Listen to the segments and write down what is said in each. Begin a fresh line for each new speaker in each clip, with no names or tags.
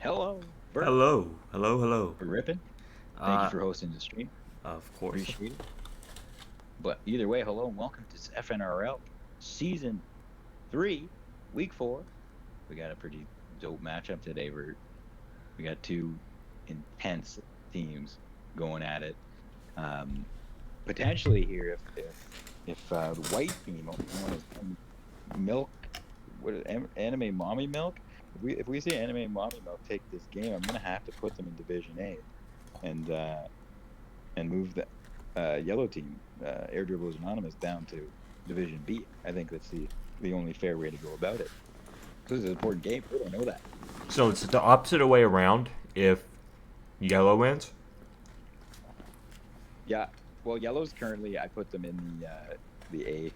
Hello, Bert.
Hello, hello, hello.
For ripping. Thank you
Uh,
for hosting the stream.
of course.
Appreciate it. But either way, hello and welcome to FNRL Season 3, Week 4. We got a pretty dope matchup today. We got two intense teams going at it. Potentially here, if the white team, known as Milk, Anime Mommy Milk. If we see Anime Mommy Milk take this game, I'm gonna have to put them in Division A, and move the yellow team, Airdribblers Anonymous, down to Division B. I think that's the only fair way to go about it. This is an important game. We don't know that.
So it's the opposite way around if yellow wins?
Yeah. Well, yellow's currently, I put them in the A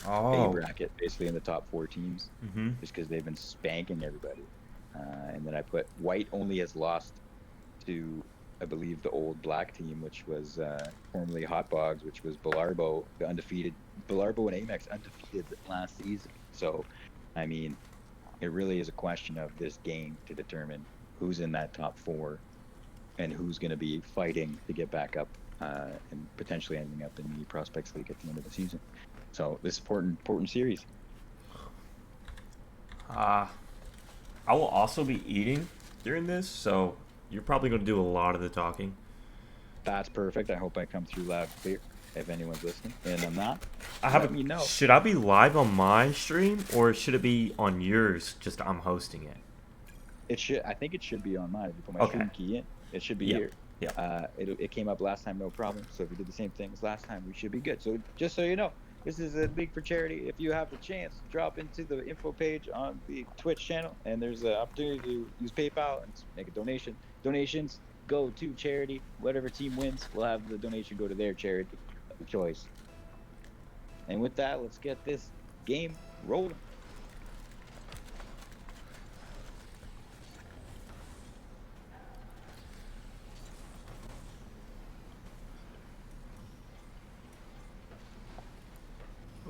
Oh.
bracket, basically in the top 4 teams,
Mm-hmm.
just because they've been spanking everybody. And then I put white only has lost to, I believe, the old black team, which was formerly Hot Bogs, which was Belarbo, the undefeated. Belarbo and Amex undefeated last season. So, I mean, it really is a question of this game to determine who's in that top 4 and who's going to be fighting to get back up and potentially ending up in the Prospects League at the end of the season. So this is important series.
I will also be eating during this, so you're probably going to do a lot of the talking.
That's perfect. I hope I come through loud and clear if anyone's listening. And I'm not.
Let
me know.
Should I be live on my stream or should it be on yours? Just I'm hosting it.
It should. I think it should be on mine. If you put my
Okay.
stream key in, it should be
Yeah.
here.
Yeah.
It came up last time, no problem. So if we did the same thing as last time, we should be good. So just so you know, this is a league for charity. If you have the chance, drop into the info page on the Twitch channel, and there's an opportunity to use PayPal and make a donation. Donations go to charity. Whatever team wins, we'll have the donation go to their charity of choice. And with that, let's get this game rolling.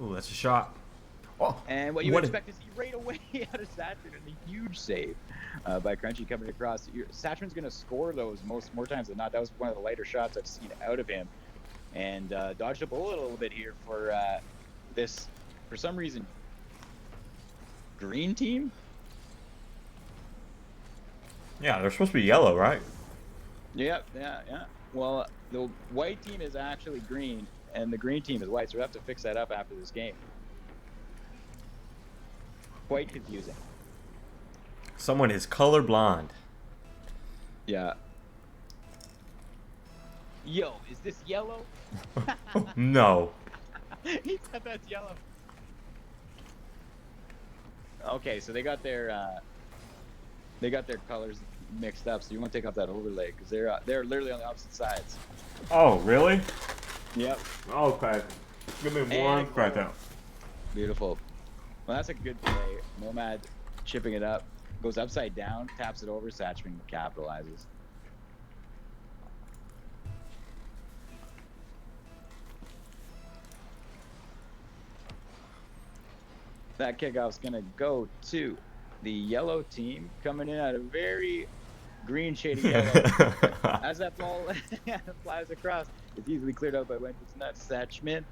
Oh, that's a shot. Oh,
And what you expect to see right away out of Satchman, and a huge save by Crunchy coming across. Satchman's going to score those more times than not. That was one of the lighter shots I've seen out of him. And dodged a bullet a little bit here for this, for some reason, green team?
Yeah, they're supposed to be yellow, right?
Yeah. Well, the white team is actually green, and the green team is white, so we have to fix that up after this game. Quite confusing.
Someone is colorblind.
Yeah. Yo, is this yellow?
No.
He said that's yellow. Okay, so they got their colors mixed up. So you want to take off that overlay because they're literally on the opposite sides.
Oh, really?
Yep.
Okay. Give me one second.
Beautiful. Well, that's a good play. Nomad chipping it up, goes upside down, taps it over. Satchman capitalizes. That kickoff's gonna go to the yellow team, coming in at a very green shady yellow. As that ball flies across, it's easily cleared out by Wendy's Nuts. Satchman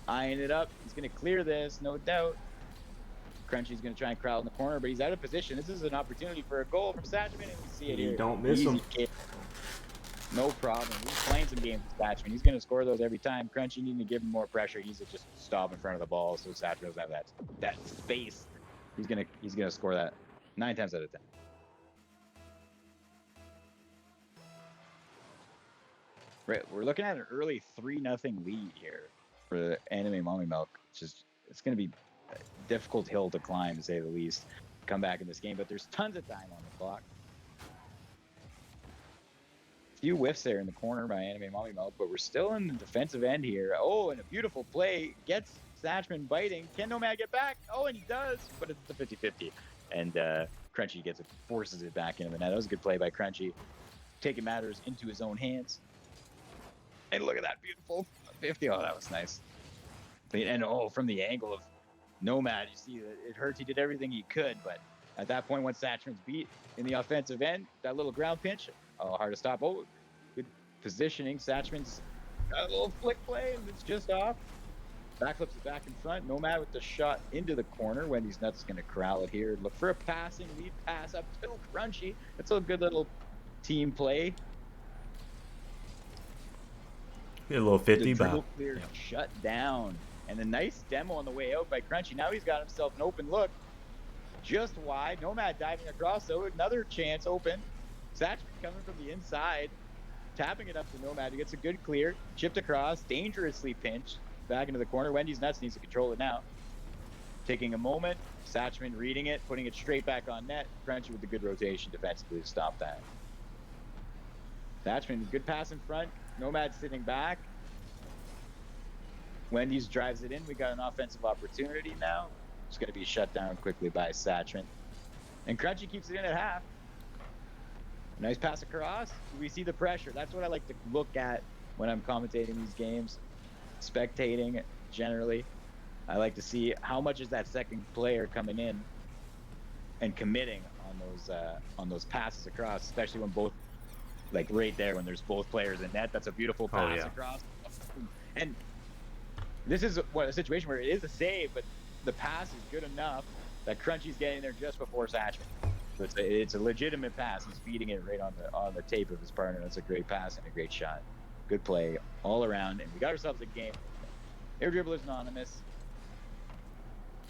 eyeing it up. He's gonna clear this, no doubt. Crunchy's gonna try and crowd in the corner, but he's out of position. This is an opportunity for a goal from Satchman, and we see it here.
Don't miss him.
No problem. He's playing some games with Satchman. He's going to score those every time. Crunchy needing to give him more pressure. He's just stop in front of the ball, so Satchman doesn't have that space. He's gonna score that 9 times out of 10. Right, we're looking at an early 3-0 lead here for the Anime Mommy Milk. It's going to be a difficult hill to climb, to say the least. Come back in this game, but there's tons of time on the clock. Few whiffs there in the corner by Anime Mommy Milk, but we're still in the defensive end here. Oh, and a beautiful play gets Satchman biting. Can Nomad get back? Oh, and he does, but it's the 50-50. And Crunchy gets it, forces it back into the net. That was a good play by Crunchy, taking matters into his own hands. And look at that beautiful 50. Oh, that was nice. And from the angle of Nomad, you see that it hurts. He did everything he could, but At that point, once Satchman's beat in the offensive end, that little ground pinch, hard to stop. Oh, good positioning. Satchman's got a little flick play, and it's just off. Backflips it back in front. Nomad with the shot into the corner. Wendy's Nuts going to corral it here. Look for a passing lead pass up to Crunchy. That's a good little team play.
Get a little 50
the
back.
dribble clear shut down. And a nice demo on the way out by Crunchy. Now he's got himself an open look. Just wide. Nomad diving across, though. Another chance open. Satchman coming from the inside. Tapping it up to Nomad. He gets a good clear. Chipped across. Dangerously pinched. Back into the corner. Wendy's Nuts needs to control it now. Taking a moment. Satchman reading it. Putting it straight back on net. Crunchy with the good rotation defensively to stop that. Satchman, good pass in front. Nomad sitting back. Wendy's drives it in. We got an offensive opportunity now. It's going to be shut down quickly by Satchman. And Crunchy keeps it in at half. Nice pass across. We see the pressure. That's what I like to look at when I'm commentating these games. Spectating, generally. I like to see how much is that second player coming in and committing on those passes across, especially when both, like right there, when there's both players in net. That's a beautiful pass across. And this is a situation where it is a save, but the pass is good enough that Crunchy's getting there just before Satchman. So it's a legitimate pass. He's feeding it right on the tape of his partner. That's a great pass and a great shot. Good play all around, and we got ourselves a game. Airdribblers Anonymous.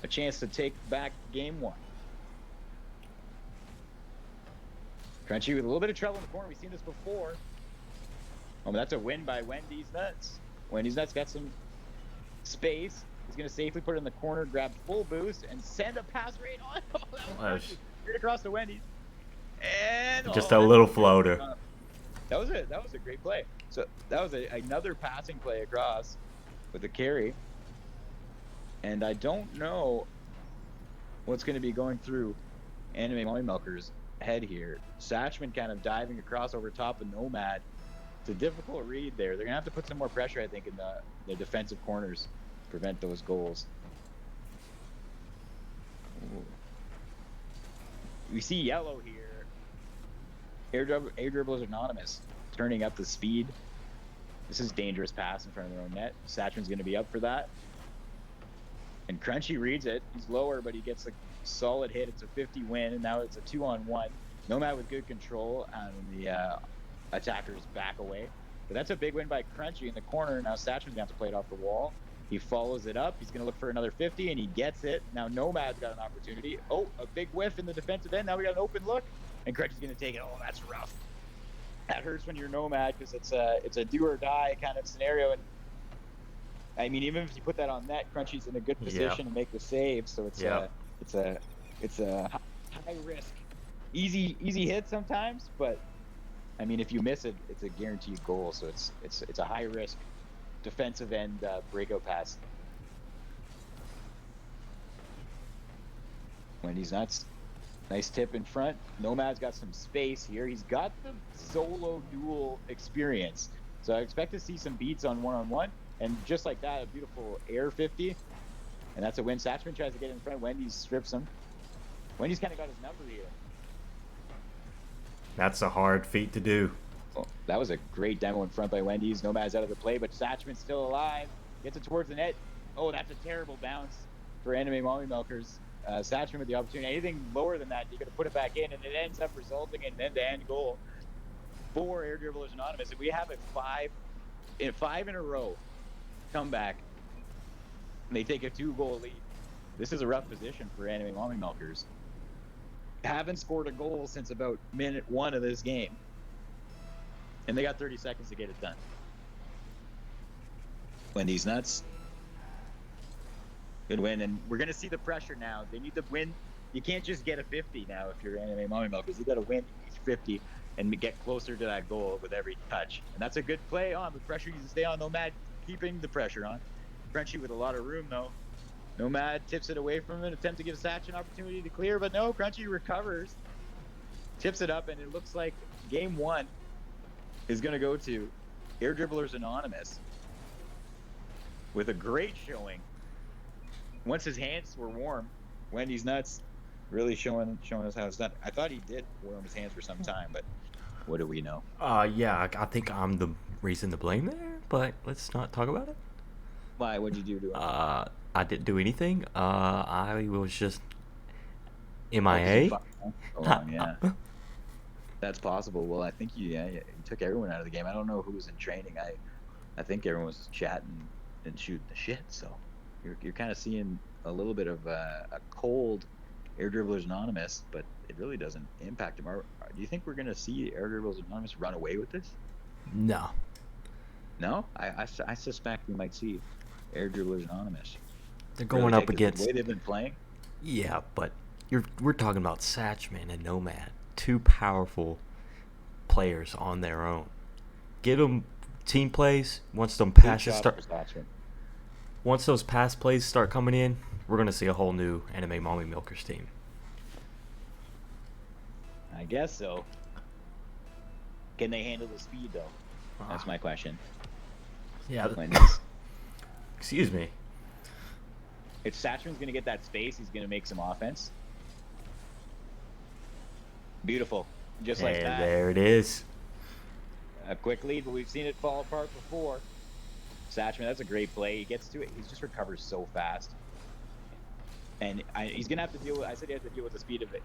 A chance to take back game one. Crunchy with a little bit of trouble in the corner. We've seen this before. Oh, but that's a win by Wendy's Nuts. Wendy's Nuts got some space. He's going to safely put it in the corner, grab full boost, and send a pass right on. Oh, that was straight across to Wendy's. And
just a little floater.
That was a great play. So that was another passing play across with a carry. And I don't know what's going to be going through Anime Mommy Milker's head here. Satchman kind of diving across over top of Nomad. It's a difficult read there. They're going to have to put some more pressure, I think, in the defensive corners to prevent those goals. Ooh. We see yellow here. Airdribblers Anonymous turning up the speed. This is dangerous pass in front of their own net. Satchman's going to be up for that. And Crunchy reads it. He's lower, but he gets a solid hit. It's a 50 win, and now it's a 2-on-1. Nomad with good control, and the attackers back away. But that's a big win by Crunchy in the corner. Now Satchman's going to have to play it off the wall. He follows it up. He's going to look for another 50, and he gets it. Now Nomad's got an opportunity. Oh, a big whiff in the defensive end. Now we got an open look, and Crunchy's going to take it. Oh, that's rough. That hurts when you're Nomad because it's a do or die kind of scenario. And I mean, even if you put that on net, Crunchy's in a good position to make the save. So it's a high risk, easy hit sometimes. But I mean, if you miss it, it's a guaranteed goal. So it's a high risk defensive end breakout pass. Wendy's Nuts. Nice tip in front. Nomad's got some space here. He's got the solo duel experience. So I expect to see some beats on one-on-one. And just like that, a beautiful air 50. And that's a win. Satchman tries to get in front. Wendy's strips him. Wendy's kind of got his number here.
That's a hard feat to do.
Well, that was a great demo in front by Wendy's. Nomad's out of the play, but Satchman's still alive. Gets it towards the net. Oh, that's a terrible bounce for Anime Mommy Milkers. Satchman with the opportunity. Anything lower than that, you're going to put it back in, and it ends up resulting in an end-to-end goal for Airdribblers Anonymous. And we have a five in a row comeback. And they take a 2-goal lead. This is a rough position for Anime Mommy Milkers. Haven't scored a goal since about minute 1 of this game. And they got 30 seconds to get it done. Wendy's Nuts. Good win, and we're going to see the pressure now. They need to win. You can't just get a 50 now if you're Anime Mommy Milkers. You got to win each 50 and get closer to that goal with every touch. And that's a good play on. The pressure needs to stay on. Nomad keeping the pressure on. Crunchy with a lot of room, though. Nomad tips it away from an attempt to give Satch an opportunity to clear, but no, Crunchy recovers. Tips it up, and it looks like game 1 is going to go to Airdribblers Anonymous with a great showing. Once his hands were warm, Wendy's Nuts Really showing us how it's done. I thought he did warm his hands for some time, but what do we know?
Yeah, I think I'm the reason to blame there, but let's not talk about it.
Why? What'd you do to him?
I didn't do anything. I was just
Oh, because you
MIA.
fought him so long. Yeah, that's possible. Well, I think you took everyone out of the game. I don't know who was in training. I think everyone was just chatting and shooting the shit. So you're kind of seeing a little bit of a cold Air Dribblers Anonymous, but it really doesn't impact him. Do you think we're going to see Air Dribblers Anonymous run away with this?
No,
No, I suspect we might see Air Dribblers Anonymous
they're
really
going up
take this. The
against.
way they've been playing,
Yeah, but we're talking about Satchman and Nomad, two powerful players on their own. Get them team plays.
big shot for Satchman.
Once those pass plays start coming in, we're gonna see a whole new Anime Mommy Milkers team.
I guess so. Can they handle the speed though? That's my question.
Yeah. Excuse me.
If Satchman's going to get that space, he's going to make some offense. Beautiful. Just like that.
There it is.
A quick lead, but we've seen it fall apart before. Satchman, that's a great play. He gets to it. He just recovers so fast. And he's going to have to deal with, I said he has to deal with the speed of it.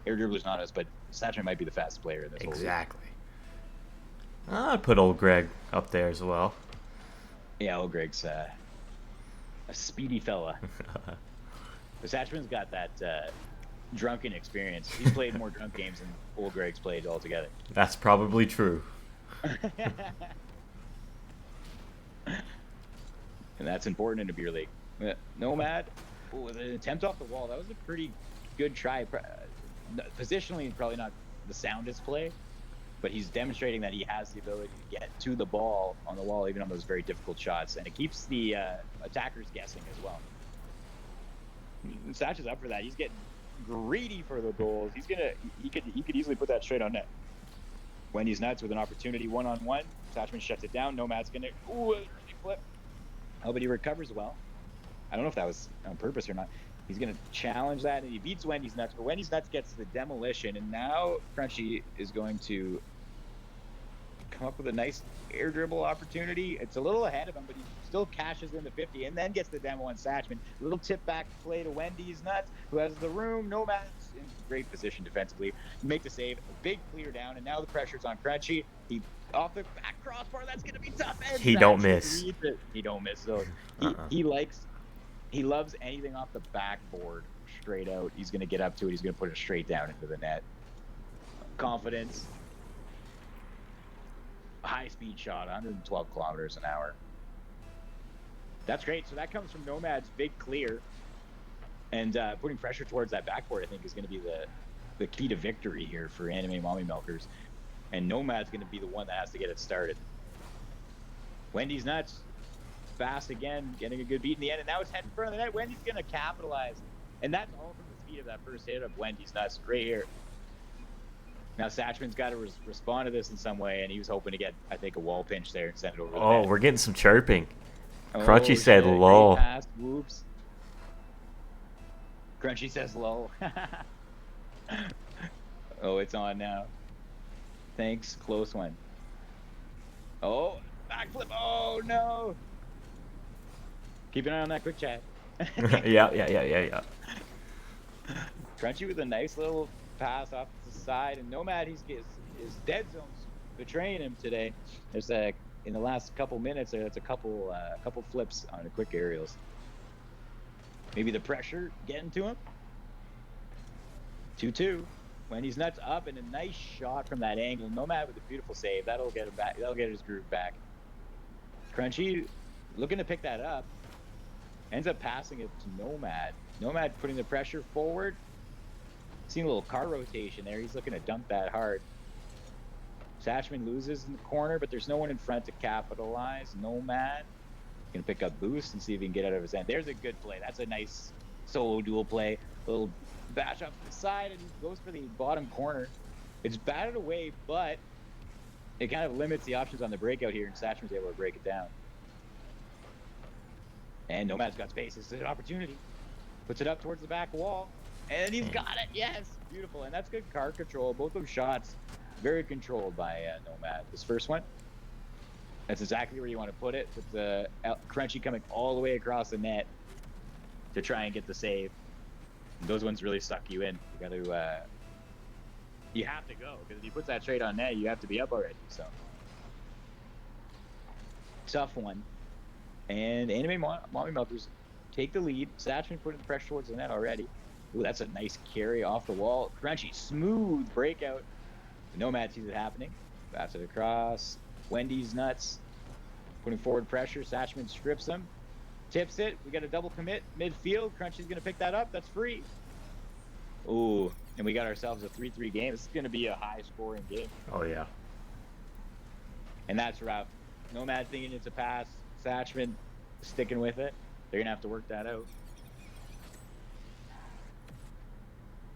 Air Dribblers not us, but Satchman might be the fastest player in this whole league.
Exactly. I'd put old Greg up there as well.
Yeah, old Greg's a speedy fella. But Satchman's got that drunken experience. He's played more drunk games than old Greg's played altogether.
That's probably true.
And that's important in a beer league. Nomad, with an attempt off the wall, that was a pretty good try. Positionally, probably not the soundest play, but he's demonstrating that he has the ability to get to the ball on the wall, even on those very difficult shots, and it keeps the attackers guessing as well. Satch is up for that. He's getting greedy for the goals. He could easily put that straight on net. Wendy's nuts with an opportunity one-on-one. Satchman shuts it down. Nomad's gonna early flip. Oh, but he recovers well. I don't know if that was on purpose or not. He's gonna challenge that, and he beats Wendy's nuts. But Wendy's nuts gets the demolition, and now Crunchy is going to come up with a nice air dribble opportunity. It's a little ahead of him, but he still cashes in the 50 and then gets the demo on Satchman. A little tip back play to Wendy's nuts, who has the room. Nomad's in great position defensively. Make the save, a big clear down, and now the pressure's on Crunchy. He off the back crossbar. That's gonna be tough. And
he don't miss.
He don't miss. So he loves anything off the backboard straight out. He's gonna get up to it. He's gonna put it straight down into the net. Confidence. High-speed shot, 112 kilometers an hour. That's great. So that comes from Nomad's big clear. And putting pressure towards that backboard, I think, is going to be the key to victory here for Anime Mommy Milkers. And Nomad's going to be the one that has to get it started. Wendy's nuts. Fast again, getting a good beat in the end. And now it's head in front of the net. Wendy's going to capitalize. And that's all from the speed of that first hit of Wendy's nuts right here. Now Satchman's got to respond to this in some way, and he was hoping to get, I think, a wall pinch there and send it over the net.
We're getting some chirping. Crunchy said lol.
Whoops. Crunchy says lol. Oh, it's on now. Thanks. Close one. Oh, backflip. Oh, no. Keep an eye on that quick chat.
Yeah.
Crunchy with a nice little pass off to the side, and Nomad, his dead zone's betraying him today. There's in the last couple minutes, there's a couple flips on the quick aerials. Maybe the pressure getting to him. 2-2. Wendy's nuts up, and a nice shot from that angle. Nomad with a beautiful save. That'll get him back. That'll get his groove back. Crunchy looking to pick that up. Ends up passing it to Nomad. Nomad putting the pressure forward. Seeing a little car rotation there. He's looking to dump that hard. Satchman loses in the corner, but there's no one in front to capitalize. Nomad gonna pick up boost and see if he can get out of his end. There's a good play. That's a nice solo dual play. A little bash up to the side, and he goes for the bottom corner. It's batted away, but it kind of limits the options on the breakout here, and Satchman's able to break it down. And Nomad's got space. It's an opportunity. Puts it up towards the back wall. And he's got it. Yes, beautiful. And that's good car control. Both those shots, very controlled by Nomad. This first one, that's exactly where you want to put it, with the Crunchy coming all the way across the net to try and get the save. And those ones really suck you in. You got to, you have to go, because if he puts that straight on net, you have to be up already. So tough one. And Anime Mommy Milkers take the lead. Satchman putting the pressure towards the net already. Ooh, that's a nice carry off the wall. Crunchy, smooth breakout. The Nomad sees it happening. Pass it across. Wendy's nuts. Putting forward pressure. Satchman strips him. Tips it. We got a double commit midfield. Crunchy's going to pick that up. That's free. Ooh, and we got ourselves a 3-3 game. This is going to be a high-scoring game.
Oh, yeah.
And that's rough. Nomad thinking it's a pass. Satchman sticking with it. They're going to have to work that out.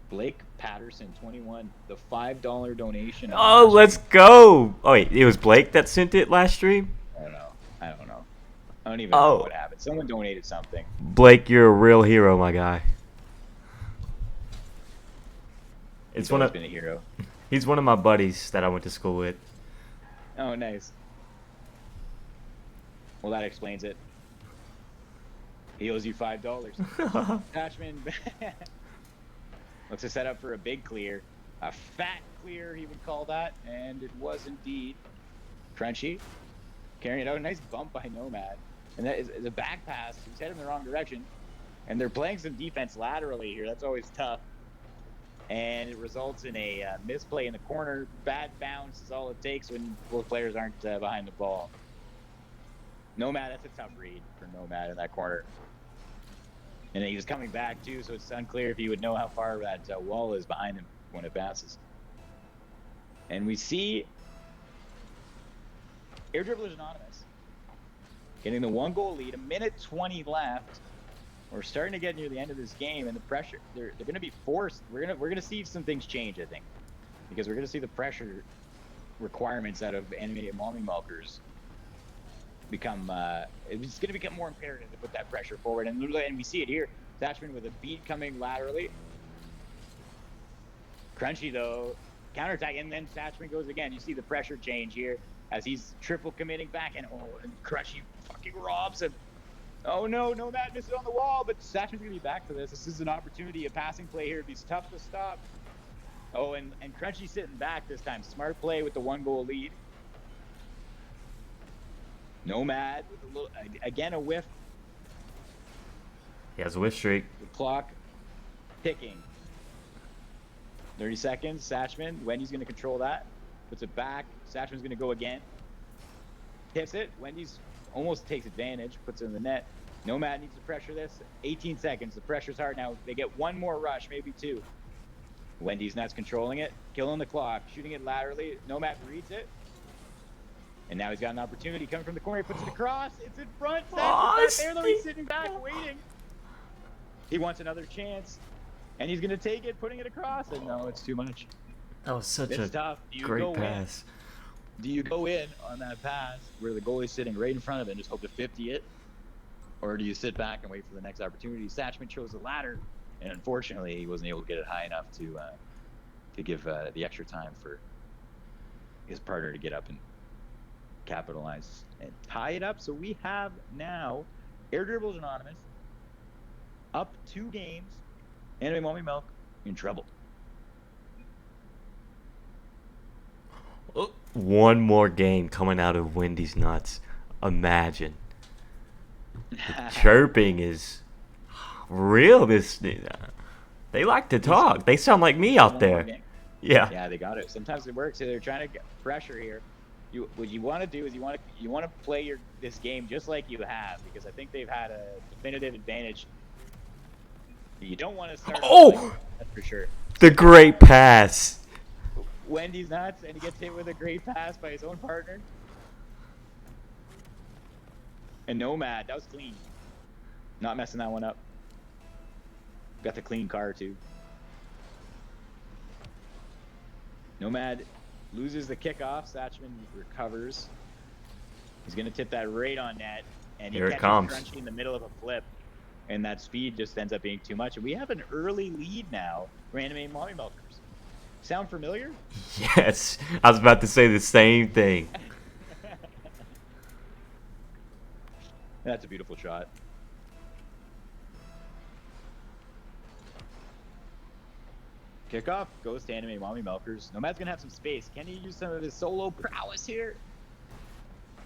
Blake Patterson, 21, the $5 donation.
Oh, let's go. Oh, wait, it was Blake that sent it last stream?
I don't know. I don't even know what happened. Someone donated something.
Blake, you're a real hero, my guy.
He's always been a hero.
He's one of my buddies that I went to school with.
Oh, nice. Well, that explains it. He owes you $5. Attachment. Looks to set up for a big clear. A fat clear, he would call that. And it was indeed. Crunchy. Carrying it out. A nice bump by Nomad. And that is a back pass. He's heading in the wrong direction. And they're playing some defense laterally here. That's always tough. And it results in a misplay in the corner. Bad bounce is all it takes when both players aren't behind the ball. Nomad, that's a tough read for Nomad in that corner. And he was coming back too, so it's unclear if he would know how far that wall is behind him when it bounces. And we see Airdribblers Anonymous getting the 1-goal lead, 1:20 left. We're starting to get near the end of this game, and the pressure, they're going to be forced. We're going to see some things change, I think, because we're going to see the pressure requirements out of animated Mommy Milkers become, it's going to become more imperative to put that pressure forward. And we see it here. Satchman with a beat coming laterally. Crunchy, though, counterattack, and then Satchman goes again. You see the pressure change here as he's triple committing back, and Crunchy fucking robs him. Oh no, Nomad misses on the wall, but Satchman's going to be back for this. This is an opportunity, a passing play here. It'd be tough to stop. Oh, and Crunchy sitting back this time. Smart play with the 1-goal lead. Nomad with a little, again, a whiff.
He has a whiff streak.
The clock ticking. 30 seconds. Satchman. Wendy's going to control that. Puts it back. Satchman's going to go again. Tips it. Wendy's almost takes advantage. Puts it in the net. Nomad needs to pressure this. 18 seconds. The pressure's hard now. They get one more rush, maybe two. Wendy's nuts controlling it. Killing the clock. Shooting it laterally. Nomad reads it. And now he's got an opportunity coming from the corner. He puts it across. It's in front. Satchman's there, though. He's sitting back waiting. He wants another chance. And he's going to take it, putting it across. And no, it's too much.
That was such a
tough.
great pass.
Do you go in on that pass where the goalie's sitting right in front of it and just hope to 50 it? Or do you sit back and wait for the next opportunity? Satchman chose the latter, and unfortunately, he wasn't able to get it high enough to give the extra time for his partner to get up and capitalize and tie it up. So we have now Airdribblers Anonymous up 2 games. Anime Mommy Milk in trouble.
One more game coming out of Wendy's nuts. Imagine. The chirping is real. They like to talk. They sound like me out there. Yeah,
they got it. Sometimes it works. So they're trying to get pressure here. What you want to do is you want to play this game just like you have, because I think they've had a definitive advantage. You don't want to start. That's for sure.
The great pass.
Wendy's nuts, and he gets hit with a great pass by his own partner. And Nomad, that was clean. Not messing that one up. Got the clean car too. Nomad loses the kickoff. Satchman recovers. He's gonna tip that right on net, and he catches Crunchy in the middle of a flip. and that speed just ends up being too much. And we have an early lead now for Anime Mommy Milkers. Sound familiar?
Yes, I was about to say the same thing.
That's a beautiful shot. Kickoff goes to Anime Mommy Milkers. Nomad's gonna have some space. Can he use some of his solo prowess here?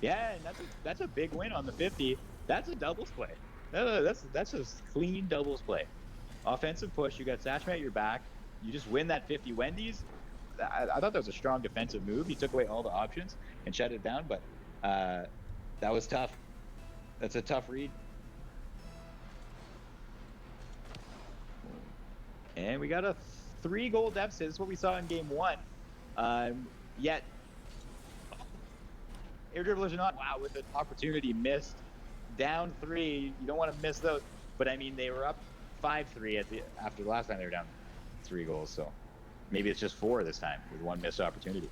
Yeah, and that's a big win on the 50. That's a doubles play. That's a clean doubles play. Offensive push. You got Satchman at your back. You just win that 50. Wendy's. I thought that was a strong defensive move. He took away all the options and shut it down, but that was tough. That's a tough read. And we got a 3-goal deficit. This is what we saw in game 1. Yet, Airdribblers are not. Wow, with an opportunity missed. Down 3. You don't want to miss those. But, I mean, they were up 5-3 after the last time they were down 3 goals. So maybe it's just 4 this time with 1 missed opportunity.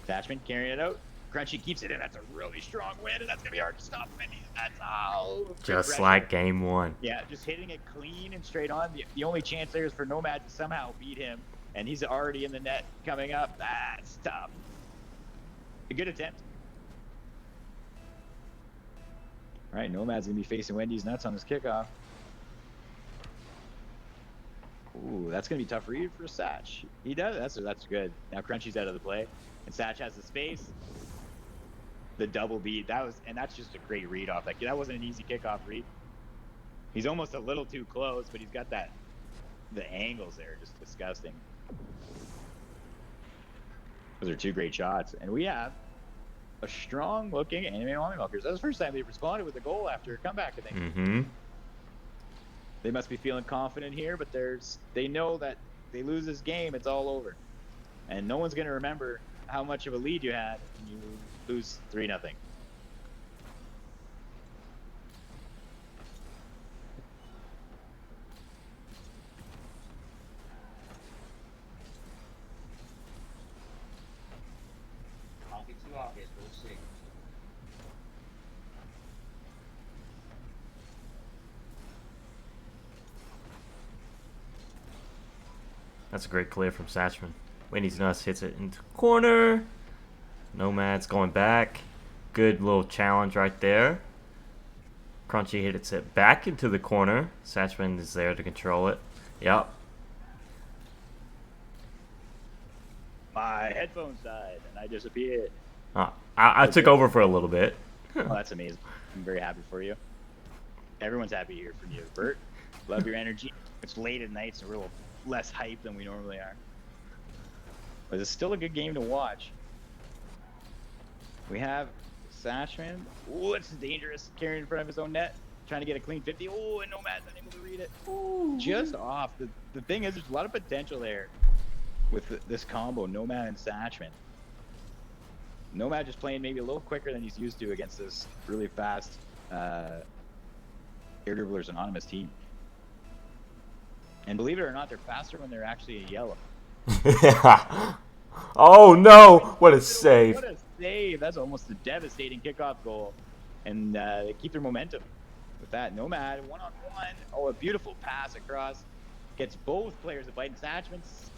Thatchman carrying it out. Crunchy keeps it in. That's a really strong win, and that's going to be hard to stop. That's
just like game 1.
Yeah, just hitting it clean and straight on. The only chance there is for Nomad to somehow beat him, and he's already in the net coming up. That's tough. A good attempt. All right, Nomad's going to be facing Wendy's nuts on this kickoff. Ooh, that's going to be tough read for Satch. He does. That's good. Now Crunchy's out of the play, and Satch has the space. The double beat, that's just a great read off. Like, that wasn't an easy kickoff read. He's almost a little too close, but he's got the angles there are just disgusting. Those are 2 great shots, and we have a strong looking Anime Mommy Milkers. That was the first time they responded with a goal after a comeback, I think.
Mm-hmm.
They must be feeling confident here, but they know that if they lose this game, it's all over, and no one's going to remember how much of a lead you had when you lose 3-0.
That's a great clear from Satchman. Wendy's nuts hits it into the corner. Nomad's going back. Good little challenge right there. Crunchy hits it back into the corner. Satchman is there to control it. Yep.
My headphones died and I disappeared.
I took over for a little bit.
Well, that's amazing. I'm very happy for you. Everyone's happy to hear from you, Bert. Love your energy. It's late at night, so we're a little less hype than we normally are. But it's still a good game to watch. We have Satchman. Ooh, it's dangerous. Carrying in front of his own net. Trying to get a clean 50. Oh, and Nomad's unable to read it. Ooh, just off. The thing is, there's a lot of potential there with this combo, Nomad and Satchman. Nomad just playing maybe a little quicker than he's used to against this really fast Airdribblers Anonymous team. And believe it or not, they're faster when they're actually a yellow.
Oh no! What a save!
What a save! That's almost a devastating kickoff goal. And they keep their momentum with that. Nomad, 1-on-1. Oh, a beautiful pass across. Gets both players a bite. And Satchman's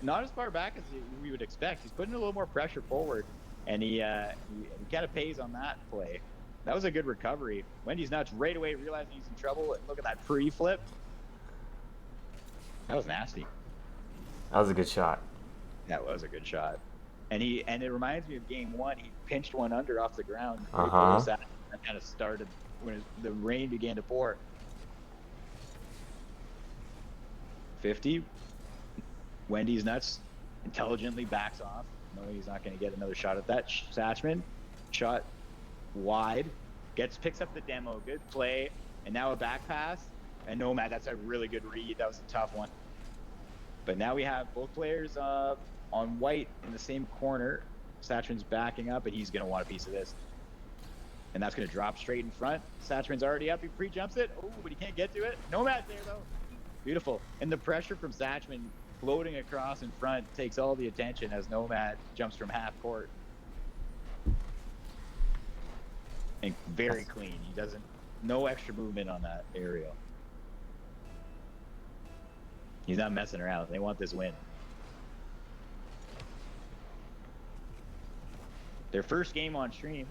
not as far back as we would expect. He's putting a little more pressure forward. And he kind of pays on that play. That was a good recovery. Wendy's nuts right away realizing he's in trouble. Look at that pre-flip. That was nasty.
That was a good shot.
That was a good shot. And it reminds me of game 1. He pinched one under off the ground. That kind of started when the rain began to pour. 50. Wendy's nuts intelligently backs off. No, he's not going to get another shot at that. Satchman, shot wide, picks up the demo. Good play. And now a back pass. And Nomad, that's a really good read. That was a tough one. But now we have both players on white in the same corner. Satchman's backing up, and he's going to want a piece of this. And that's going to drop straight in front. Satchman's already up. He pre-jumps it. Oh, but he can't get to it. Nomad's there, though. Beautiful. And the pressure from Satchman floating across in front takes all the attention as Nomad jumps from half court. And very clean. He doesn't, no extra movement on that aerial. He's not messing around. They want this win. Their first game on stream.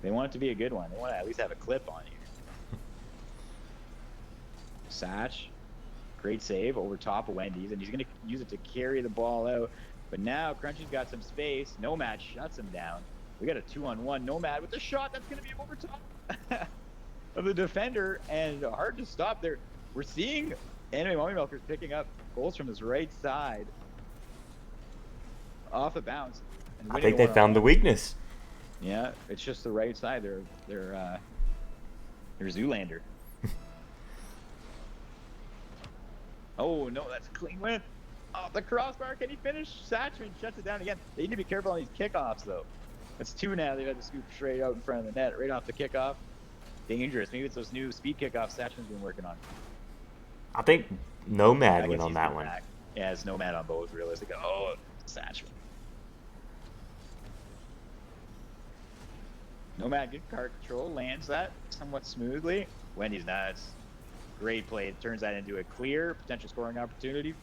They want it to be a good one. They want to at least have a clip on here. Satch, great save over top of Wendy's, and he's going to use it to carry the ball out. But now Crunchy's got some space. Nomad shuts him down. We got a 2-on-1. Nomad with a shot that's going to be over top of the defender, and hard to stop there. We're seeing Anime Mommy Milkers picking up goals from his right side off a bounce.
I think they found the weakness.
Yeah, it's just the right side. They're Zoolander. Oh no, that's a clean win. Oh, the crossbar. Can he finish? Satchman shuts it down again. They need to be careful on these kickoffs though. That's 2 now. They've had to scoop straight out in front of the net, right off the kickoff. Dangerous. Maybe it's those new speed kickoffs Satchman's been working on.
I think Nomad went on that one.
Back. Yeah, it's Nomad on both, realistically. Oh, Satchman. Nomad, good card control, lands that somewhat smoothly. Wendy's nuts. Great play. It turns that into a clear potential scoring opportunity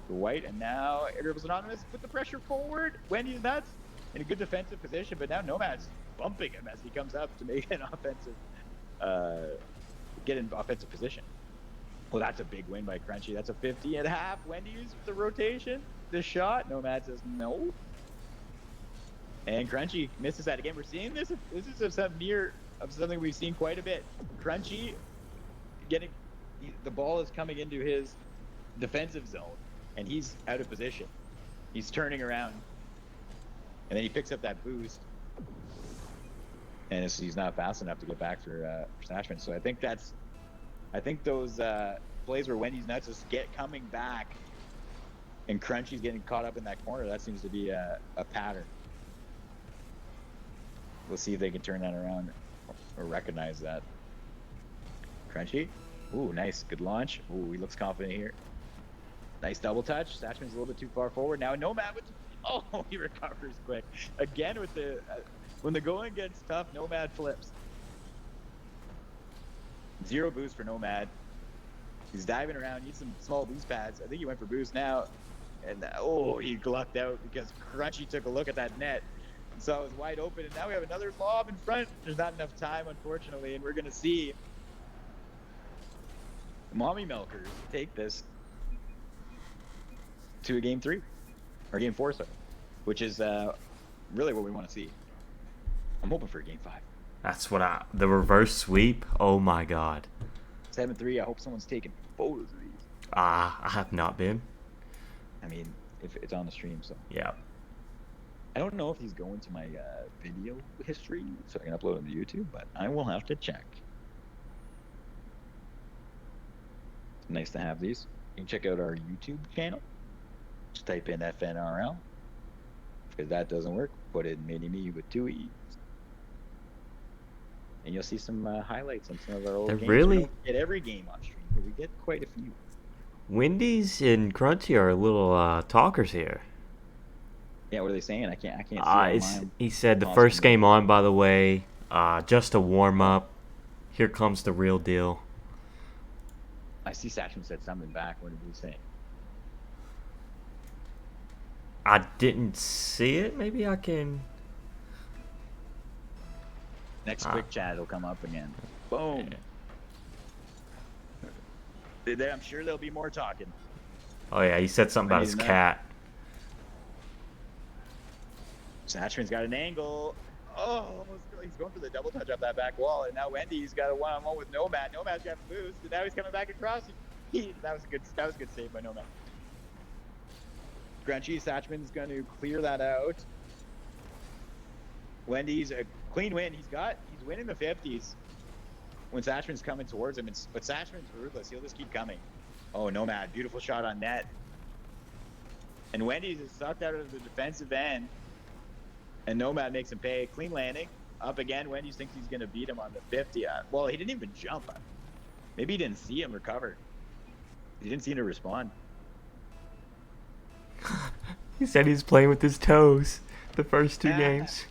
for White. And now Airdribblers Anonymous put the pressure forward. Wendy's nuts in a good defensive position, but now Nomad's bumping him as he comes up to make an offensive, get in offensive position. Well, that's a big win by Crunchy. That's a 50.5. Wendy's with the rotation, the shot. Nomad says no. And Crunchy misses that again. We're seeing this. This is something we've seen quite a bit. Crunchy the ball is coming into his defensive zone, and he's out of position. He's turning around, and then he picks up that boost, and he's not fast enough to get back for Sashman. So I think those plays where Wendy's nuts just coming back, and Crunchy's getting caught up in that corner. That seems to be a pattern. We'll see if they can turn that around or recognize that. Crunchy. Ooh, nice. Good launch. Ooh, he looks confident here. Nice double touch. Satchman's a little bit too far forward. Now Nomad with he recovers quick. Again with when the going gets tough, Nomad flips. 0 boost for Nomad. He's diving around, needs some small boost pads. I think he went for boost now. And he glucked out because Crunchy took a look at that net. So it was wide open, and now we have another lob in front. There's not enough time, unfortunately, and we're going to see the Mommy Milkers take this to a game 3, or game 4, sorry, which is really what we want to see. I'm hoping for a game 5.
That's the reverse sweep. Oh my God.
7-3. I hope someone's taking photos of these.
I have not been.
I mean, if it's on the stream, so.
Yeah.
I don't know if he's going to my video history so I can upload them to YouTube, but I will have to check. It's nice to have these. You can check out our YouTube channel. Just type in FNRL. If that doesn't work, put in Mini-Me with 2 E's. And you'll see some highlights on some of our old games.
Really?
We don't get every game on stream, but we get quite a few.
Wendy's and Crunchy are little talkers here.
Yeah, what are they saying? I can't see.
He said the first game on, by the way, just a warm up. Here comes the real deal.
I see Sashman said something back. What did he say?
I didn't see it. Maybe I can.
Next quick chat will come up again. Boom. Yeah. I'm sure there'll be more talking.
Oh yeah, he said something about his cat.
Satchman's got an angle. Oh, he's going for the double touch off that back wall, and now Wendy's got a one-on-one with Nomad. Nomad's got a boost, and now he's coming back across. That was a good save by Nomad. Crunchy, Satchman's going to clear that out. Wendy's a clean win. He's winning the 50s when Satchman's coming towards him, but Satchman's ruthless. He'll just keep coming. Oh, Nomad, beautiful shot on net. And Wendy's is sucked out of the defensive end. And Nomad makes him pay. Clean landing. Up again. Wendy's thinks he's going to beat him on the 50. Well, he didn't even jump. Maybe he didn't see him recover. He didn't seem to respond.
He said he's playing with his toes the first 2 games.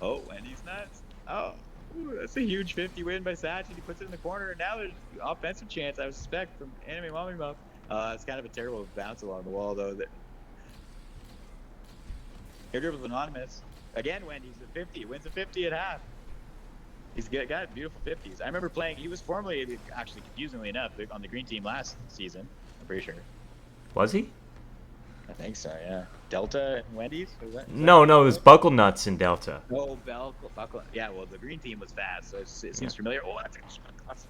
Oh, Wendy's nuts. Oh, ooh, that's a huge 50 win by Satch, and he puts it in the corner, and now there's an offensive chance, I suspect, from Anime Mommy Mouth. It's kind of a terrible bounce along the wall, though. Airdribblers Anonymous. Again, Wendy's a 50. Wins a 50 at half. He's got beautiful 50s. I remember playing. He was formerly, actually, confusingly enough, on the green team last season. I'm pretty sure.
Was he?
I think so, yeah. Delta and Wendy's?
No, it was Buckle Nuts in Delta.
Oh, Buckle. Yeah, well, the green team was fast, so it seems familiar. Oh, that's a shot across.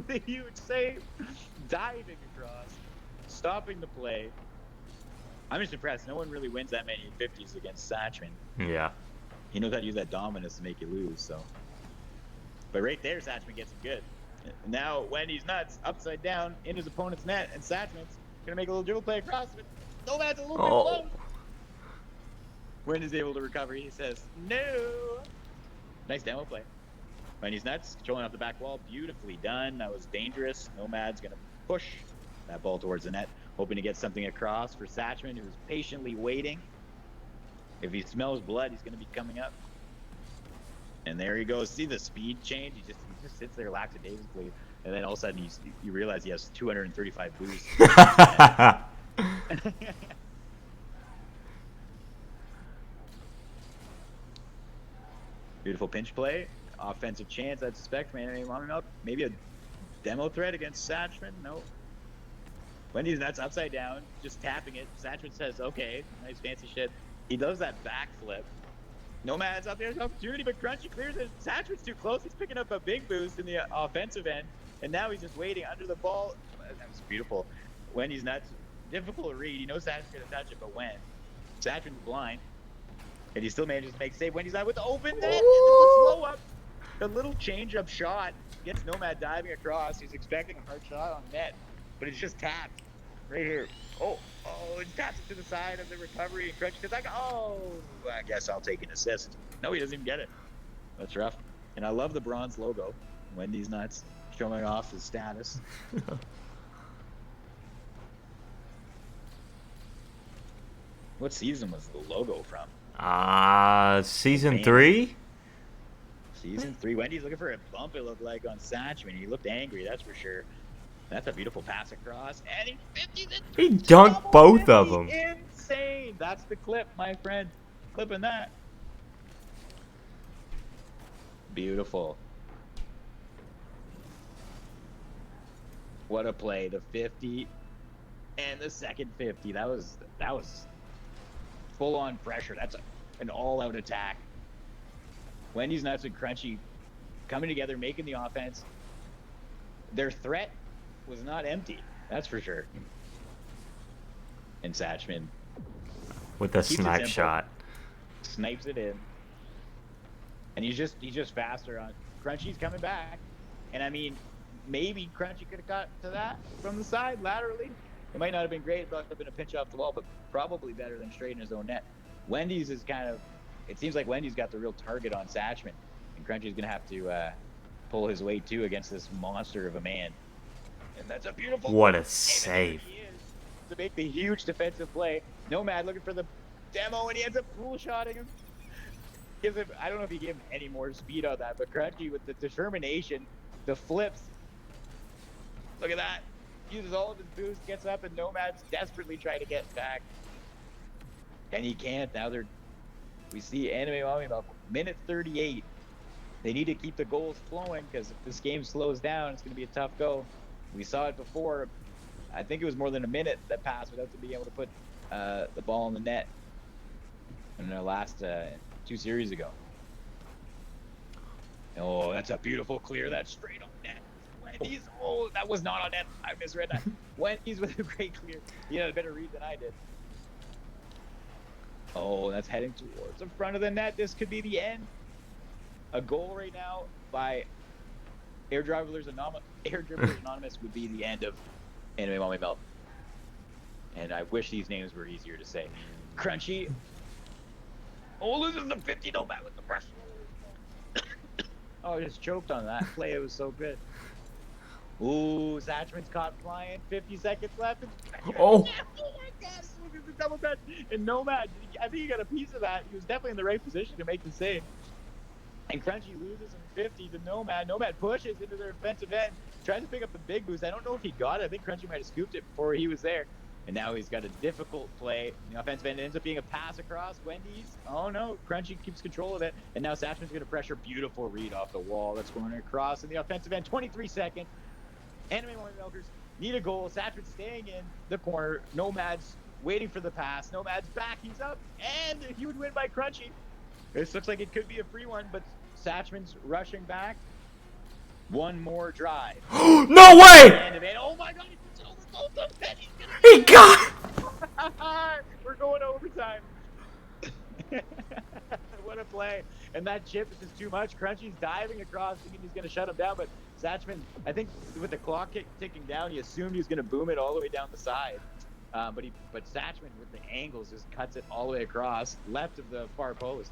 The huge save. Diving across. Stopping the play. I'm just impressed. No one really wins that many 50s against Satchman.
Yeah.
He knows how to use that dominance to make you lose, so. But right there, Satchman gets him good. Now, Wendy's nuts, upside down, in his opponent's net, and Satchman's going to make a little dribble play across, but Nomad's a little bit close. Wendy's able to recover. He says, no. Nice demo play. Wendy's nuts, controlling off the back wall. Beautifully done. That was dangerous. Nomad's going to push that ball towards the net, hoping to get something across for Satchman, who's patiently waiting. If he smells blood, he's going to be coming up. And there he goes. See the speed change? He just sits there lackadaisically, and then all of a sudden you realize he has 235 boosts. Beautiful pinch play, offensive chance. I suspect. Maybe a demo threat against Satchman. No. Wendy's nuts, upside down, just tapping it. Satchman says, "Okay, nice fancy shit." He does that backflip. Nomad's up there, there's opportunity, but Crunchy clears it. Satchman's too close. He's picking up a big boost in the offensive end, and now he's just waiting under the ball. That was beautiful. Wendy's nuts, difficult to read. He knows Satchman's going to touch it, but when? Satchman's blind, and he still manages to make a save. Wendy's not with the open net. The slow up, the little change-up shot gets Nomad diving across. He's expecting a hard shot on net, but it's just tapped right here. Oh, it taps it to the side of the recovery, and Crutch is like, oh, I guess I'll take an assist. No, he doesn't even get it. That's rough. And I love the bronze logo. Wendy's nuts, showing off his status. What season was the logo from?
Season 3?
Season 3. Wendy's looking for a bump, it looked like, on Satchman. He looked angry, that's for sure. That's a beautiful pass across, and
he dunked both of them.
Insane. That's the clip, my friend. Clipping that. Beautiful. What a play. The 50 and the second 50. That was full on pressure. That's an all-out attack. Wendy's nuts and Crunchy coming together, making the offense. Their threat was not empty, that's for sure. And Satchman
with a snipe shot,
snipes it in, and he's just faster on. Crunchy's coming back, and I mean, maybe Crunchy could have got to that from the side laterally. It might not have been great, it might have been a pinch off the wall, but probably better than straight in his own net. Wendy's is kind of, it seems like Wendy's got the real target on Satchman, and Crunchy's gonna have to pull his weight too against this monster of a man. And that's a beautiful.
What a save!
To make the huge defensive play. Nomad looking for the demo, and he ends up pool shotting him. Gives him. I don't know if he gave him any more speed on that, but Crunchy with the determination, the flips. Look at that. Uses all of his boost, gets up, and Nomad's desperately trying to get back, and he can't. Now we see Anime Mommy about minute 38. They need to keep the goals flowing, because if this game slows down, it's going to be a tough go. We saw it before. I think it was more than a minute that passed without them being able to put the ball in the net in their last 2 series ago. Oh, that's a beautiful clear. That's straight on net. Wendy's, oh, that was not on net. I misread that. Wendy's with a great clear. He had a better read than I did. Oh, that's heading towards the front of the net. This could be the end. A goal right now by Airdribblers Anonymous would be the end of Anime Mommy Melt. And I wish these names were easier to say. Crunchy. Oh, loses the 50. No back with the press. Oh, I just choked on that play. It was so good. Ooh, Satchman's caught flying. 50 seconds left.
Oh.
Oh my God. Look at the double touch. And Nomad, I think he got a piece of that. He was definitely in the right position to make the save. And Crunchy loses some 50 to Nomad. Nomad pushes into their offensive end, tries to pick up the big boost. I don't know if he got it. I think Crunchy might have scooped it before he was there. And now he's got a difficult play. The offensive end ends up being a pass across. Wendy's. Oh no, Crunchy keeps control of it. And now Satchman's going to pressure. Beautiful read off the wall. That's going across in the offensive end. 23 seconds. Anime Morning Milkers need a goal. Satchman's staying in the corner. Nomad's waiting for the pass. Nomad's back. He's up. And he would win by Crunchy. This looks like it could be a free one, but Satchman's rushing back. One more drive.
No way!
Oh my god, he's over both of them.
He got.
We're going to overtime. What a play. And that chip is just too much. Crunchy's diving across, thinking he's going to shut him down, but Satchman, I think with the clock ticking down, he assumed he was going to boom it all the way down the side. But Satchman, with the angles, just cuts it all the way across, left of the far post.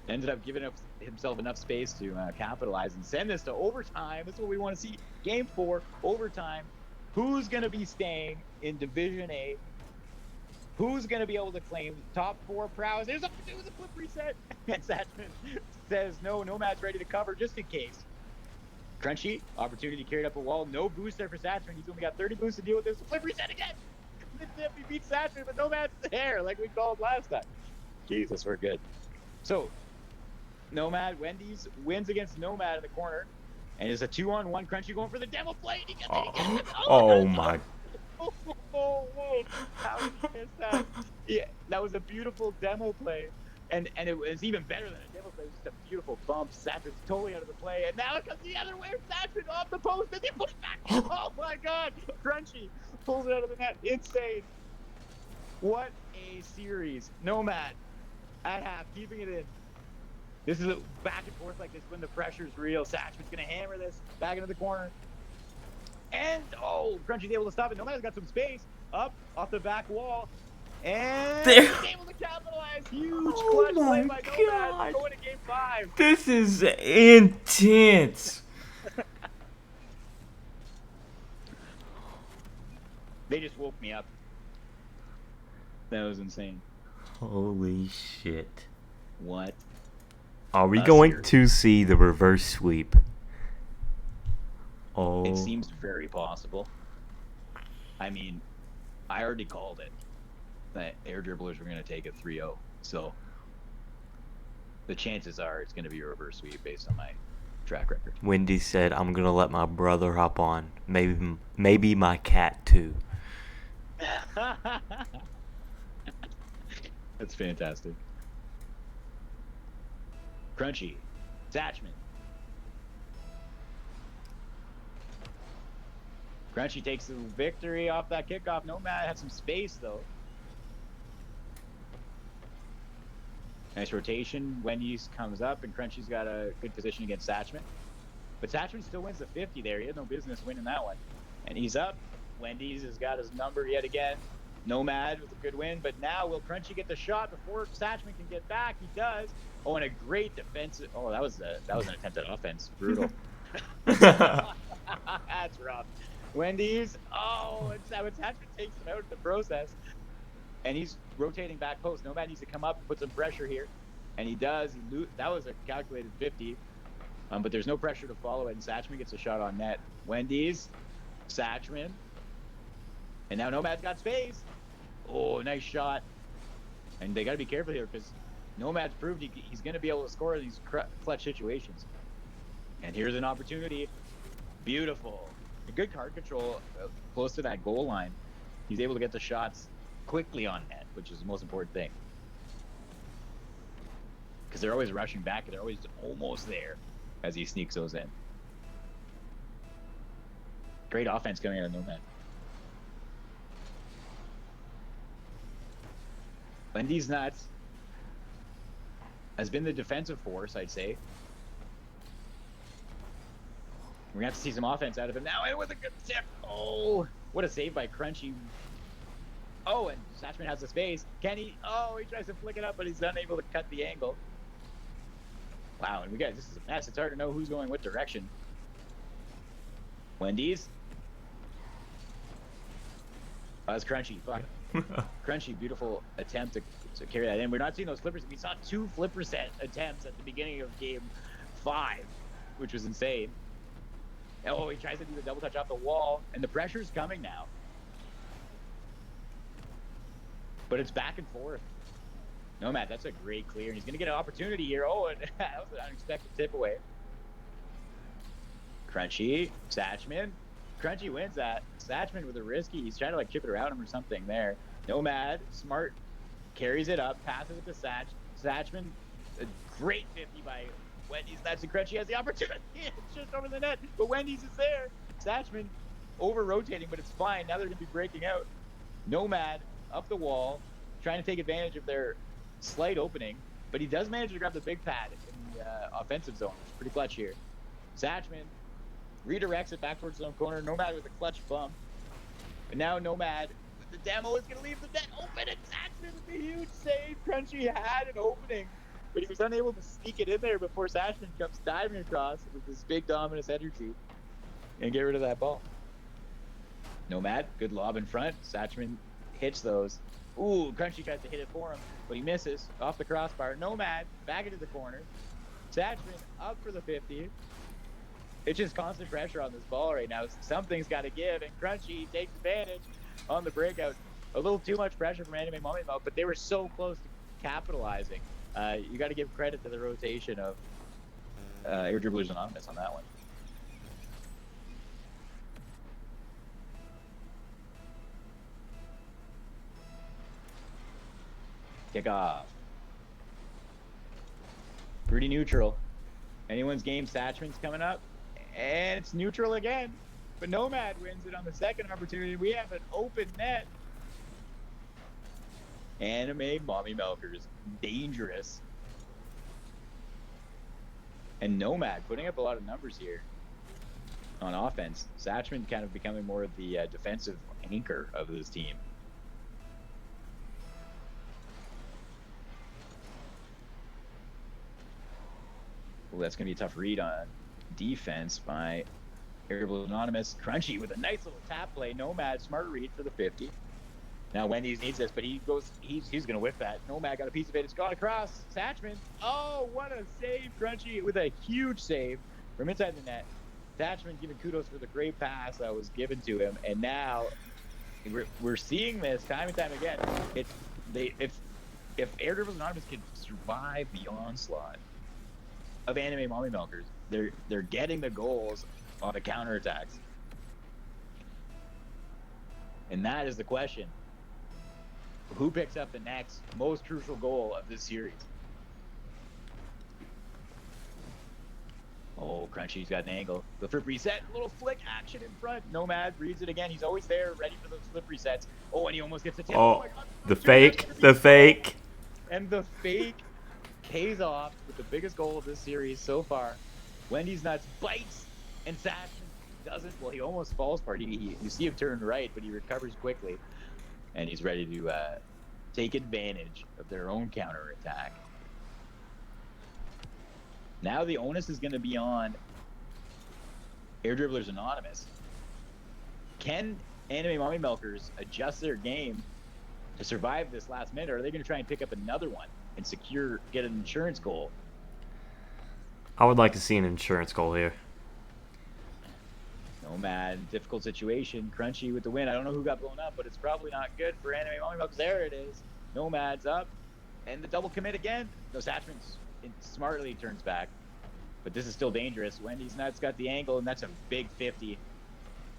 Ended up giving himself enough space to capitalize and send this to overtime. That's what we want to see. Game 4, overtime. Who's going to be staying in Division A? Who's going to be able to claim top 4 prowess? There's a flip reset. And Satchman says, no Nomad's ready to cover just in case. Crunchy, opportunity carried up a wall. No boost there for Satchman. He's only got 30 boosts to deal with this. Flip reset again. He beats Satchman, but Nomad's there like we called last time. Jesus, we're good. So, Nomad, Wendy's wins against Nomad in the corner. And it's a 2-on-1. Crunchy going for the demo play. He gets it.
Oh my.
Whoa. How did he miss that? Yeah, that was a beautiful demo play. And it was even better than a demo play. It was just a beautiful bump. Satchman's totally out of the play. And now it comes the other way. Satchman off the post. And they put it back. Oh my god. Crunchy pulls it out of the net. Insane. What a series. Nomad at half, keeping it in. This is a back and forth like this when the pressure's real. Satchman's going to hammer this back into the corner. And, Crunchy's able to stop it. Nomad's got some space. Up, off the back wall. And he's able to capitalize. Huge clutch play by Nomad. Going to game 5.
This is intense.
They just woke me up. That was insane.
Holy shit.
What?
Are we going to see the reverse sweep? Oh.
It seems very possible. I mean, I already called it. That Airdribblers were going to take it 3-0. So, the chances are it's going to be a reverse sweep based on my track record.
Wendy said, I'm going to let my brother hop on. Maybe my cat too.
That's fantastic. Crunchy. Satchman. Crunchy takes the victory off that kickoff. Nomad had some space, though. Nice rotation. Wendy's comes up, and Crunchy's got a good position against Satchman. But Satchman still wins the 50 there. He had no business winning that one. And he's up. Wendy's has got his number yet again. Nomad with a good win. But now, will Crunchy get the shot before Satchman can get back? He does. Oh, and a great defensive. Oh, that was an attempt at offense. Brutal. That's rough. Wendy's. Oh, and Satchman takes him out in the process. And he's rotating back post. Nomad needs to come up and put some pressure here. And he does. That was a calculated 50. But there's no pressure to follow it. And Satchman gets a shot on net. Wendy's. Satchman. And now Nomad's got space. Oh, nice shot. And they got to be careful here because Nomad's proved he's going to be able to score in these clutch situations. And here's an opportunity. Beautiful. A good card control close to that goal line. He's able to get the shots quickly on net, which is the most important thing. Because they're always rushing back and they're always almost there as he sneaks those in. Great offense coming out of Nomad. Wendy's nuts has been the defensive force, I'd say. We're gonna have to see some offense out of him now, and with a good tip. Oh, what a save by Crunchy. Oh, and Satchman has the space. Can he? Oh, he tries to flick it up, but he's unable to cut the angle. Wow, and this is a mess. It's hard to know who's going what direction. Wendy's. That's Crunchy. Fuck. Crunchy, beautiful attempt to carry that in. We're not seeing those flippers. We saw 2 flipper set attempts at the beginning of game 5, which was insane. Oh, he tries to do the double touch off the wall, and the pressure's coming now. But it's back and forth. Nomad, that's a great clear, and he's going to get an opportunity here. Oh, and that was an unexpected tip away. Crunchy, Satchman. Crunchy wins that. Satchman with a risky. He's trying to like chip it around him or something there. Nomad, smart, carries it up, passes it to Satch. Satchman, a great 50 by Wendy's. That's Crunchy has the opportunity. It's just over the net, but Wendy's is there. Satchman over rotating, but it's fine. Now they're going to be breaking out. Nomad up the wall, trying to take advantage of their slight opening, but he does manage to grab the big pad in the offensive zone, which is pretty clutch here. Satchman redirects it back towards his own corner. Nomad with a clutch bump. And now Nomad, the demo is going to leave the net open, and Satchman with a huge save. Crunchy had an opening, but he was unable to sneak it in there before Satchman comes diving across with his big dominant energy and get rid of that ball. Nomad, good lob in front. Satchman hits those. Ooh, Crunchy tries to hit it for him, but he misses off the crossbar. Nomad back into the corner. Satchman up for the 50. It's just constant pressure on this ball right now. Something's got to give, and Crunchy takes advantage on the breakout. A little too much pressure from Anime Mommy Mouth, but they were so close to capitalizing. You got to give credit to the rotation of Airdribblers Anonymous on that one. Kickoff. Pretty neutral. Anyone's game, Satchman's coming up. And it's neutral again. But Nomad wins it on the second opportunity. We have an open net. Anime Mommy Milkers. Dangerous. And Nomad putting up a lot of numbers here on offense. Satchman kind of becoming more of the defensive anchor of this team. Well, that's going to be a tough read on defense by Airdribblers Anonymous. Crunchy with a nice little tap play. Nomad, smart read for the 50. Now Wendy's needs this, but he's going to whip that. Nomad got a piece of it. It's gone across. Satchman. Oh, what a save. Crunchy with a huge save from inside the net. Satchman giving kudos for the great pass that was given to him. And now we're seeing this time and time again. If Airdribblers Anonymous can survive the onslaught of Anime Mommy Milkers, they're getting the goals on the counterattacks. And that is the question. Who picks up the next most crucial goal of this series? Oh, Crunchy's got an angle. The flip reset, little flick action in front. Nomad reads it again. He's always there, ready for those flip resets. Oh, and he almost gets a tip.
Oh,
my God.
the fake.
And the fake pays off with the biggest goal of this series so far. Wendy's Nuts bites, and Satchman doesn't. Well, he almost falls part. You see him turn right, but he recovers quickly, and he's ready to take advantage of their own counterattack. Now the onus is going to be on Airdribblers Anonymous. Can Anime Mommy Milkers adjust their game to survive this last minute, or are they going to try and pick up another one and get an insurance goal?
I would like to see an insurance goal here.
Nomad, difficult situation. Crunchy with the win. I don't know who got blown up, but it's probably not good for Anime Mommy Milkers. There it is. Nomad's up, and the double commit again. No, Satchman smartly turns back, but this is still dangerous. Wendy's Nuts got the angle, and that's a big 50.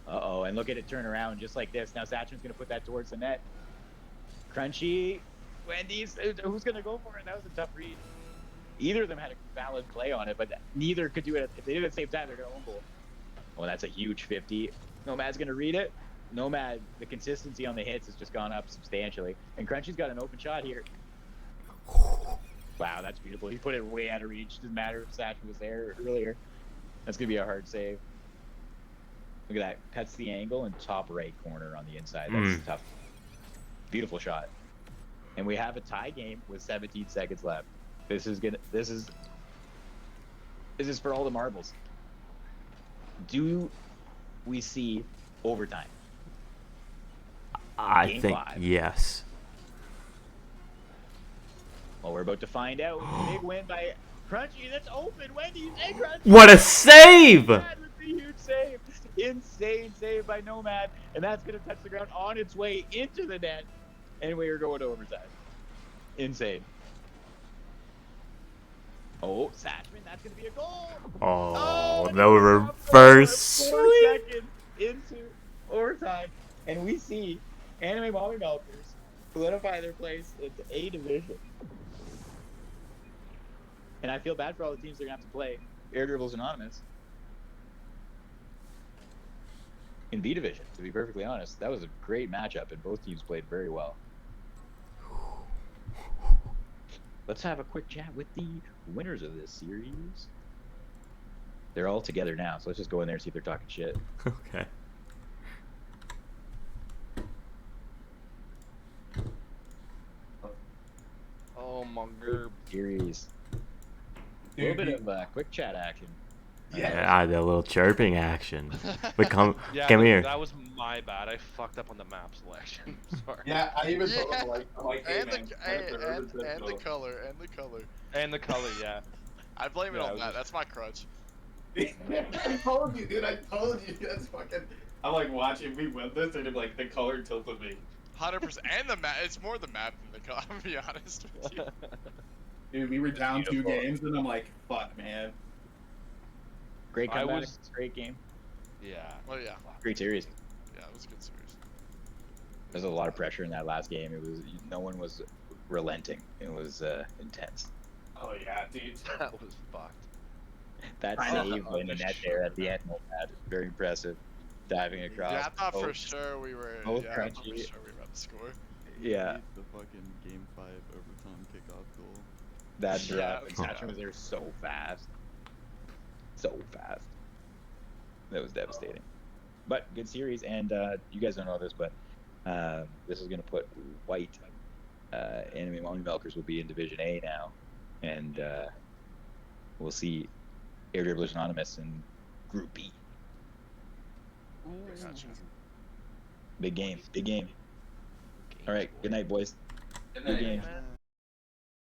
Uh-oh, and look at it turn around just like this. Now Satchman's going to put that towards the net. Crunchy, Wendy's, who's going to go for it? That was a tough read. Either of them had a valid play on it, but neither could do it. If they did it at the same time, they're going to own goal. Oh, that's a huge 50. Nomad's going to read it. Nomad, the consistency on the hits has just gone up substantially. And Crunchy's got an open shot here. Wow, that's beautiful. He put it way out of reach. Doesn't matter if Satchman was there earlier. That's going to be a hard save. Look at that. Cuts the angle and top right corner on the inside. That's tough. Beautiful shot. And we have a tie game with 17 seconds left. This is for all the marbles. Do we see overtime?
I
Game
think
5.
yes.
Well, we're about to find out. Big win by Crunchy. That's open. Wendy's and Crunchy.
What a save!
Nomad with the huge save. Insane save by Nomad. And that's going to touch the ground on its way into the net. And we are going to overtime. Insane. Oh, Satchman, that's going to be a goal.
Oh,
and
the
it's a stop goal. We're
reverse
4
sweep.
seconds into overtime. And we see Anime Mommy Milkers solidify their place into A division. And I feel bad for all the teams they're going to have to play. Airdribblers Anonymous. In B division, to be perfectly honest. That was a great matchup, and both teams played very well. Let's have a quick chat with the winners of this series. They're all together now, so let's just go in there and see if they're talking shit.
Okay.
Oh my god.
Series. A little bit of quick chat action.
Yeah, the little chirping action. But come
Yeah,
here.
that was my bad. I fucked up on the map selection. Sorry.
Yeah, I even told
Yeah.
him like, hey,
And
man,
the color, and the color.
And the color, yeah.
I blame it
Yeah,
on
I was
that.
just-
That's my crutch.
I told you, dude. I told you. That's fucking. I'm like watching me win this, and like the color tilted me.
100%. And the map. It's more the map than the color. I'm gonna be honest with you.
Dude, we were down
Beautiful.
2 games, and I'm like, fuck, man.
Great
I
comeback.
was-
Great game.
Yeah.
Oh yeah.
Great series.
Yeah, it was a good series.
There's a lot of pressure in that last game. It was no one was relenting. It was intense.
Oh yeah, dude.
That was fucked.
That
I know.
save in the net there at the end, Nomad, very impressive. Diving across.
Yeah, I thought for
both-
sure we were.
both
Yeah, I thought for
crunchy.
sure we were about to score.
Yeah,
The fucking game 5 overtime kickoff goal.
that
Yeah,
drop.
yeah.
Satchman was there so fast. So fast. That was devastating. But good series, and you guys don't know this, but this is going to put White Anime Mommy Milkers will be in Division A now, and we'll see Airdribblers Anonymous in Group B.
Gotcha.
Big game, big game. All right, good night, boys.
And
Good
then,
game.
Man.